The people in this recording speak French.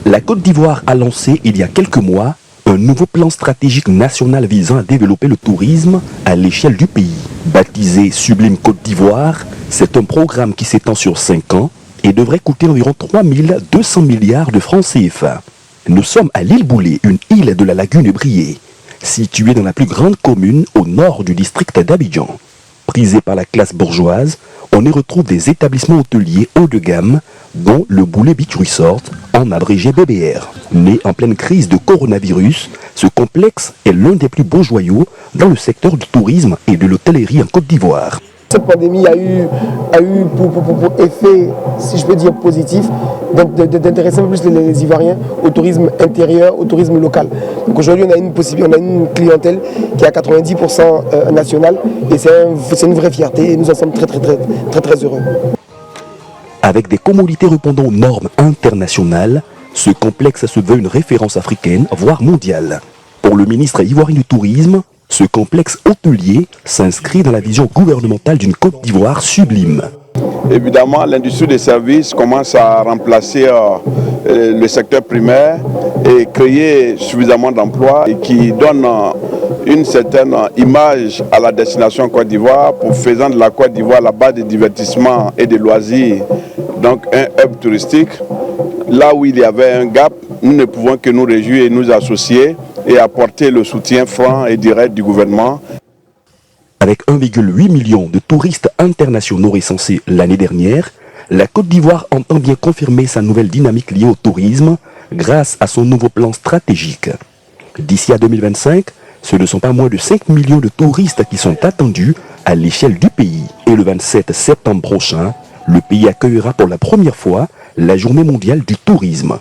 La Côte d'Ivoire a lancé il y a quelques mois un nouveau plan stratégique national visant à développer le tourisme à l'échelle du pays. Baptisé Sublime Côte d'Ivoire, c'est un programme qui s'étend sur 5 ans et devrait coûter environ 3 200 milliards de francs CFA. Nous sommes à l'île Boulé, une île de la lagune Brié, située dans la plus grande commune au nord du district d'Abidjan. Prisée par la classe bourgeoise, on y retrouve des établissements hôteliers haut de gamme, dont le Boulé Beach Resort, en abrégé BBR. Né en pleine crise de coronavirus, ce complexe est l'un des plus beaux joyaux dans le secteur du tourisme et de l'hôtellerie en Côte d'Ivoire. Cette pandémie a eu pour effet, si je peux dire positif, d'intéresser un peu plus les Ivoiriens au tourisme intérieur, au tourisme local. Donc aujourd'hui, on a une clientèle qui est à 90% nationale et c'est une vraie fierté et nous en sommes très heureux. Avec des commodités répondant aux normes internationales, ce complexe se veut une référence africaine, voire mondiale. Pour le ministre ivoirien du Tourisme, ce complexe hôtelier s'inscrit dans la vision gouvernementale d'une Côte d'Ivoire sublime. Évidemment, l'industrie des services commence à remplacer le secteur primaire et créer suffisamment d'emplois et qui donne une certaine image à la destination Côte d'Ivoire pour faisant de la Côte d'Ivoire la base de divertissement et de loisirs, donc un hub touristique. Là où il y avait un gap, nous ne pouvons que nous réjouir et nous associer et apporter le soutien franc et direct du gouvernement. Avec 1,8 million de touristes internationaux recensés l'année dernière, la Côte d'Ivoire entend bien confirmer sa nouvelle dynamique liée au tourisme grâce à son nouveau plan stratégique. D'ici à 2025, ce ne sont pas moins de 5 millions de touristes qui sont attendus à l'échelle du pays. Et le 27 septembre prochain, le pays accueillera pour la première fois la Journée mondiale du tourisme.